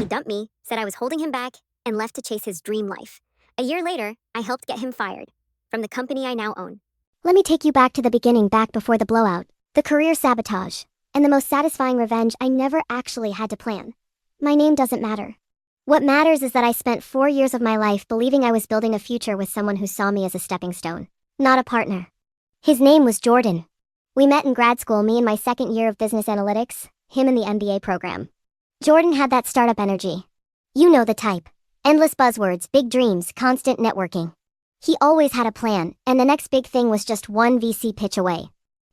He dumped me, said I was holding him back, and left to chase his dream life. A year later, I helped get him fired from the company I now own. Let me take you back to the beginning, back before the blowout, the career sabotage, and the most satisfying revenge I never actually had to plan. My name doesn't matter. What matters is that I spent 4 years of my life believing I was building a future with someone who saw me as a stepping stone, not a partner. His name was Jordan. We met in grad school, me in my second year of business analytics, him in the MBA program. Jordan had that startup energy. You know the type. Endless buzzwords, big dreams, constant networking. He always had a plan, and the next big thing was just one VC pitch away.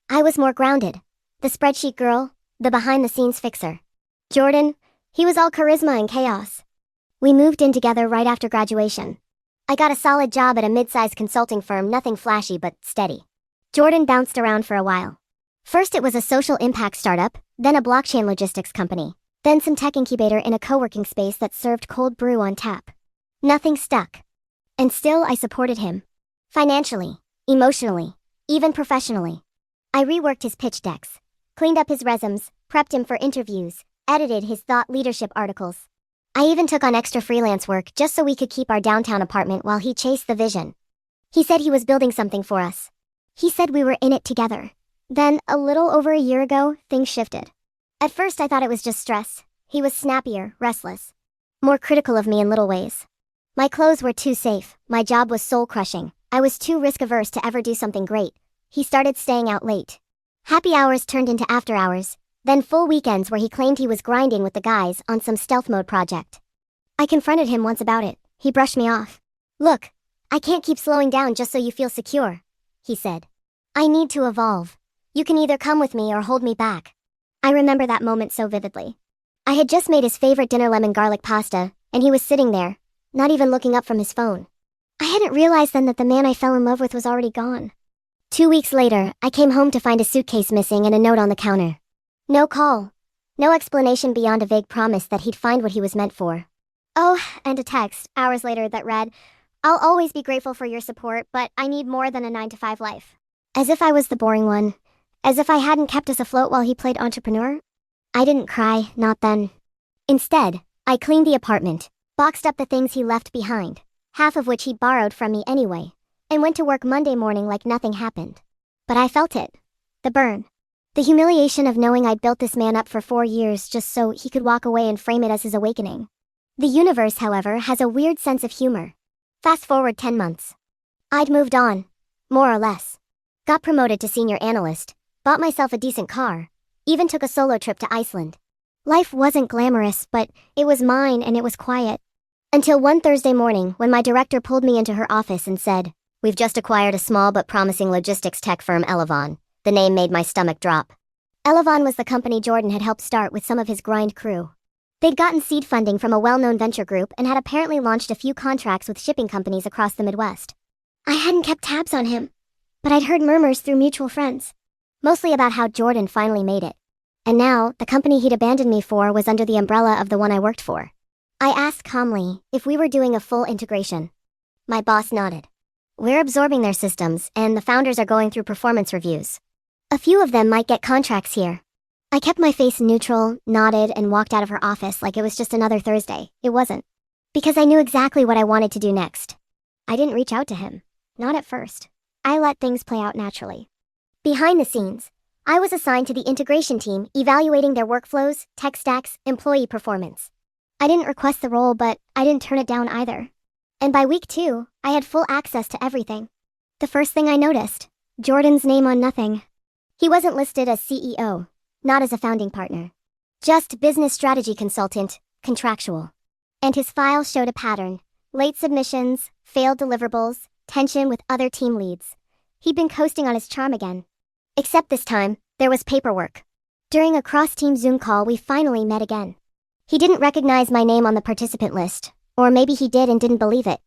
I was more grounded. The spreadsheet girl, the behind-the-scenes fixer. Jordan, he was all charisma and chaos. We moved in together right after graduation. I got a solid job at a mid-sized consulting firm, nothing flashy but steady. Jordan bounced around for a while. First it was a social impact startup, then a blockchain logistics company, then some tech incubator in a co-working space that served cold brew on tap. Nothing stuck. And still I supported him. Financially, emotionally, even professionally. I reworked his pitch decks, cleaned up his resumes, prepped him for interviews, edited his thought leadership articles. I even took on extra freelance work just so we could keep our downtown apartment while he chased the vision. He said he was building something for us. He said we were in it together. Then, a little over a year ago, things shifted. At first I thought it was just stress. He was snappier, restless. More critical of me in little ways. My clothes were too safe, my job was soul-crushing, I was too risk-averse to ever do something great. He started staying out late. Happy hours turned into after hours, then full weekends where he claimed he was grinding with the guys on some stealth mode project. I confronted him once about it. He brushed me off. Look, I can't keep slowing down just so you feel secure, he said. I need to evolve. You can either come with me or hold me back. I remember that moment so vividly. I had just made his favorite dinner, lemon garlic pasta, and he was sitting there, not even looking up from his phone. I hadn't realized then that the man I fell in love with was already gone. 2 weeks later, I came home to find a suitcase missing and a note on the counter. No call. No explanation beyond a vague promise that he'd find what he was meant for. Oh, and a text, hours later, that read, I'll always be grateful for your support, but I need more than a 9-to-5 life. As if I was the boring one. As if I hadn't kept us afloat while he played entrepreneur. I didn't cry, not then. Instead, I cleaned the apartment, boxed up the things he left behind, half of which he'd borrowed from me anyway, and went to work Monday morning like nothing happened. But I felt it. The burn. The humiliation of knowing I'd built this man up for 4 years just so he could walk away and frame it as his awakening. The universe, however, has a weird sense of humor. Fast forward 10 months. I'd moved on, more or less. Got promoted to senior analyst, bought myself a decent car, even took a solo trip to Iceland. Life wasn't glamorous, but it was mine and it was quiet. Until one Thursday morning when my director pulled me into her office and said, We've just acquired a small but promising logistics tech firm, Elevon. The name made my stomach drop. Elevon was the company Jordan had helped start with some of his grind crew. They'd gotten seed funding from a well-known venture group and had apparently launched a few contracts with shipping companies across the Midwest. I hadn't kept tabs on him, but I'd heard murmurs through mutual friends, mostly about how Jordan finally made it. And now, the company he'd abandoned me for was under the umbrella of the one I worked for. I asked calmly if we were doing a full integration. My boss nodded. We're absorbing their systems, and the founders are going through performance reviews. A few of them might get contracts here. I kept my face neutral, nodded, and walked out of her office like it was just another Thursday. It wasn't. Because I knew exactly what I wanted to do next. I didn't reach out to him. Not at first. I let things play out naturally. Behind the scenes, I was assigned to the integration team, evaluating their workflows, tech stacks, employee performance. I didn't request the role, but I didn't turn it down either. And by week 2, I had full access to everything. The first thing I noticed, Jordan's name on nothing. He wasn't listed as CEO, not as a founding partner. Just business strategy consultant, contractual. And his file showed a pattern: late submissions, failed deliverables, tension with other team leads. He'd been coasting on his charm again. Except this time, there was paperwork. During a cross-team Zoom call, we finally met again. He didn't recognize my name on the participant list, or maybe he did and didn't believe it.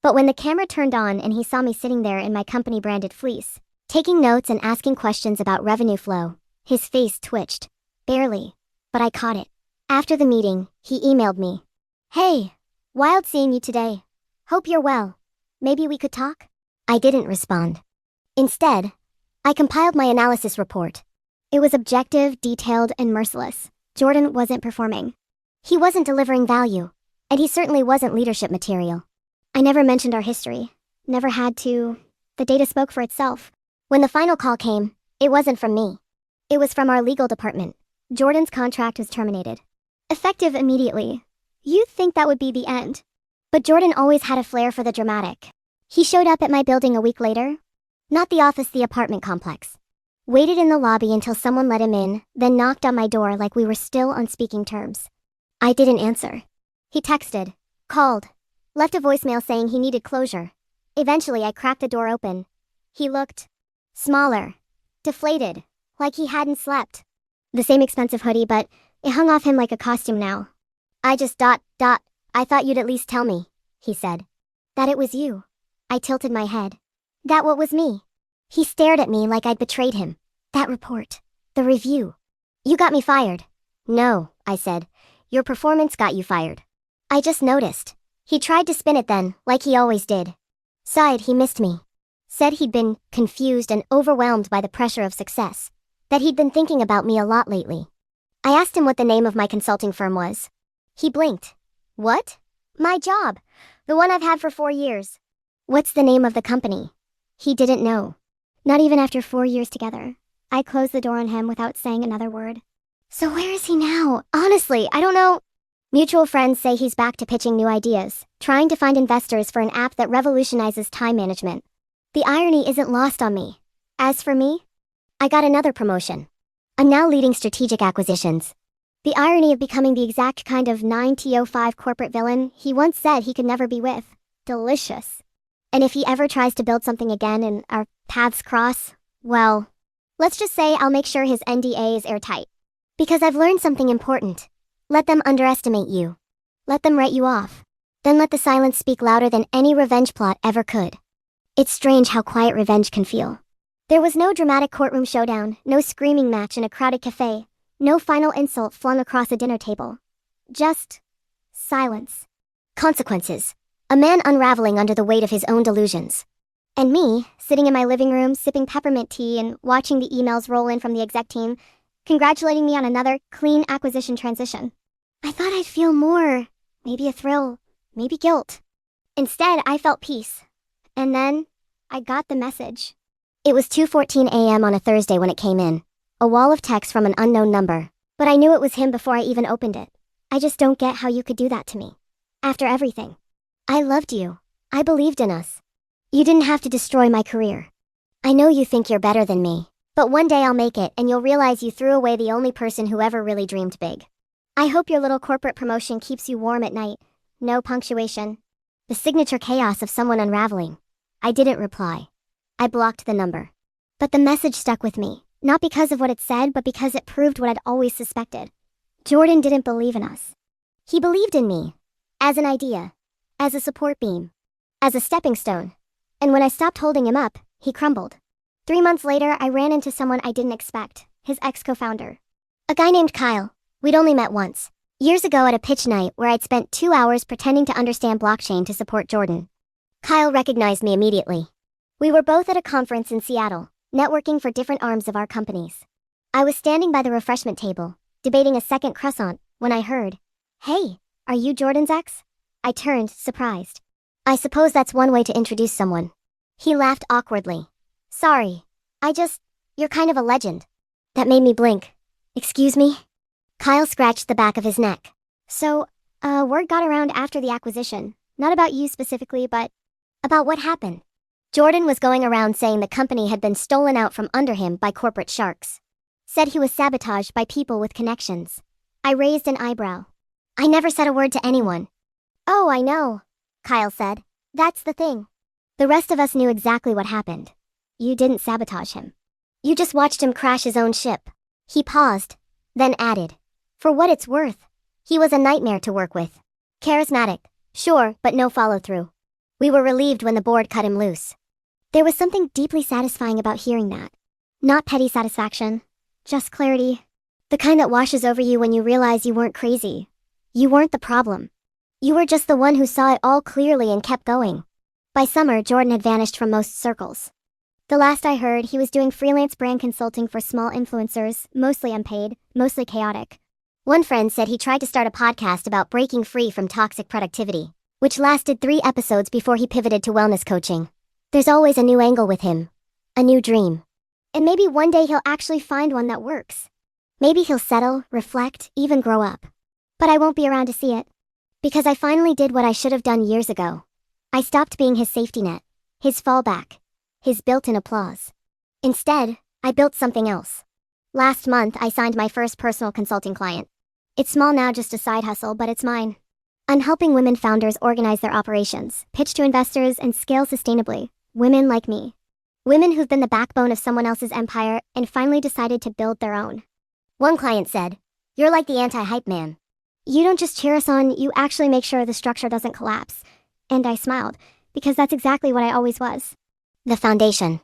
But when the camera turned on and he saw me sitting there in my company-branded fleece, taking notes and asking questions about revenue flow, his face twitched. Barely. But I caught it. After the meeting, he emailed me. Hey, wild seeing you today. Hope you're well. Maybe we could talk? I didn't respond. Instead, I compiled my analysis report. It was objective, detailed, and merciless. Jordan wasn't performing. He wasn't delivering value, and he certainly wasn't leadership material. I never mentioned our history. Never had to. The data spoke for itself. When the final call came, it wasn't from me. It was from our legal department. Jordan's contract was terminated. Effective immediately. You'd think that would be the end. But Jordan always had a flair for the dramatic. He showed up at my building a week later. Not the office, the apartment complex. Waited in the lobby until someone let him in, then knocked on my door like we were still on speaking terms. I didn't answer. He texted, called, left a voicemail saying he needed closure. Eventually, I cracked the door open. He looked smaller, deflated, like he hadn't slept. The same expensive hoodie, but it hung off him like a costume now. I just I thought you'd at least tell me, he said. That it was you. I tilted my head. That what was me? He stared at me like I'd betrayed him. That report. The review. You got me fired. No, I said. Your performance got you fired. I just noticed. He tried to spin it then, like he always did. Sighed he missed me. Said he'd been confused and overwhelmed by the pressure of success. That he'd been thinking about me a lot lately. I asked him what the name of my consulting firm was. He blinked. What? My job. The one I've had for 4 years. What's the name of the company? He didn't know. Not even after 4 years together. I closed the door on him without saying another word. So where is he now? Honestly, I don't know. Mutual friends say he's back to pitching new ideas, trying to find investors for an app that revolutionizes time management. The irony isn't lost on me. As for me, I got another promotion. I'm now leading strategic acquisitions. The irony of becoming the exact kind of 9to5 corporate villain he once said he could never be with. Delicious. And if he ever tries to build something again and our paths cross, well, let's just say I'll make sure his NDA is airtight. Because I've learned something important. Let them underestimate you. Let them write you off. Then let the silence speak louder than any revenge plot ever could. It's strange how quiet revenge can feel. There was no dramatic courtroom showdown, no screaming match in a crowded cafe, no final insult flung across a dinner table. Just silence. Consequences. A man unraveling under the weight of his own delusions. And me, sitting in my living room, sipping peppermint tea and watching the emails roll in from the exec team, congratulating me on another clean acquisition transition. I thought I'd feel more, maybe a thrill, maybe guilt. Instead, I felt peace. And then, I got the message. It was 2:14 a.m. on a Thursday when it came in. A wall of text from an unknown number. But I knew it was him before I even opened it. I just don't get how you could do that to me. After everything. I loved you. I believed in us. You didn't have to destroy my career. I know you think you're better than me. But one day I'll make it and you'll realize you threw away the only person who ever really dreamed big. I hope your little corporate promotion keeps you warm at night. No punctuation. The signature chaos of someone unraveling. I didn't reply. I blocked the number. But the message stuck with me, not because of what it said, but because it proved what I'd always suspected. Jordan didn't believe in us. He believed in me. As an idea. As a support beam. As a stepping stone. And when I stopped holding him up, he crumbled. 3 months later, I ran into someone I didn't expect, his ex-co-founder. A guy named Kyle. We'd only met once. Years ago at a pitch night where I'd spent 2 hours pretending to understand blockchain to support Jordan. Kyle recognized me immediately. We were both at a conference in Seattle, networking for different arms of our companies. I was standing by the refreshment table, debating a second croissant, when I heard, "Hey, are you Jordan's ex?" I turned, surprised. I suppose that's one way to introduce someone. He laughed awkwardly. Sorry. You're kind of a legend. That made me blink. Excuse me? Kyle scratched the back of his neck. So, word got around after the acquisition. Not about you specifically, but about what happened. Jordan was going around saying the company had been stolen out from under him by corporate sharks. Said he was sabotaged by people with connections. I raised an eyebrow. I never said a word to anyone. Oh, I know, Kyle said. That's the thing. The rest of us knew exactly what happened. You didn't sabotage him. You just watched him crash his own ship. He paused, then added. For what it's worth, he was a nightmare to work with. Charismatic, sure, but no follow-through. We were relieved when the board cut him loose. There was something deeply satisfying about hearing that. Not petty satisfaction, just clarity. The kind that washes over you when you realize you weren't crazy. You weren't the problem. You were just the one who saw it all clearly and kept going. By summer, Jordan had vanished from most circles. The last I heard, he was doing freelance brand consulting for small influencers, mostly unpaid, mostly chaotic. One friend said he tried to start a podcast about breaking free from toxic productivity, which lasted 3 episodes before he pivoted to wellness coaching. There's always a new angle with him, a new dream. And maybe one day he'll actually find one that works. Maybe he'll settle, reflect, even grow up. But I won't be around to see it. Because I finally did what I should have done years ago. I stopped being his safety net, his fallback, his built-in applause. Instead, I built something else. Last month, I signed my first personal consulting client. It's small now, just a side hustle, but it's mine. I'm helping women founders organize their operations, pitch to investors, and scale sustainably. Women like me. Women who've been the backbone of someone else's empire and finally decided to build their own. One client said, "You're like the anti-hype man. You don't just cheer us on, you actually make sure the structure doesn't collapse." And I smiled, because that's exactly what I always was. The foundation.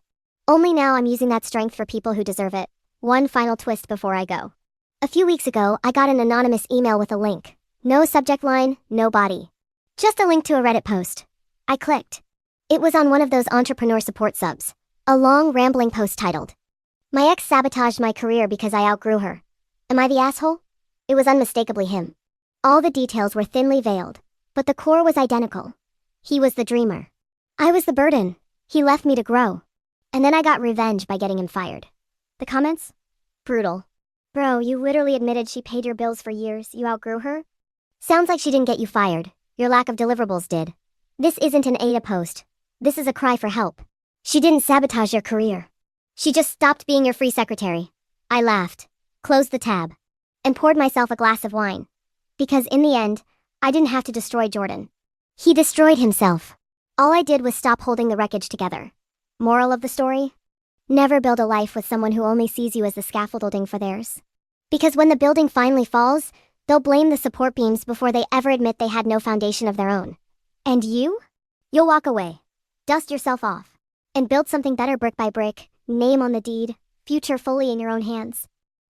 Only now I'm using that strength for people who deserve it. One final twist before I go. A few weeks ago, I got an anonymous email with a link. No subject line, no body. Just a link to a Reddit post. I clicked. It was on one of those entrepreneur support subs. A long, rambling post titled, "My ex sabotaged my career because I outgrew her. Am I the asshole?" It was unmistakably him. All the details were thinly veiled, but the core was identical. He was the dreamer. I was the burden. He left me to grow. And then I got revenge by getting him fired. The comments? Brutal. "Bro, you literally admitted she paid your bills for years. You outgrew her? Sounds like she didn't get you fired. Your lack of deliverables did. This isn't an Ada post. This is a cry for help. She didn't sabotage your career. She just stopped being your free secretary." I laughed, closed the tab, and poured myself a glass of wine. Because in the end, I didn't have to destroy Jordan. He destroyed himself. All I did was stop holding the wreckage together. Moral of the story? Never build a life with someone who only sees you as the scaffolding for theirs. Because when the building finally falls, they'll blame the support beams before they ever admit they had no foundation of their own. And you? You'll walk away, dust yourself off, and build something better brick by brick, name on the deed, future fully in your own hands.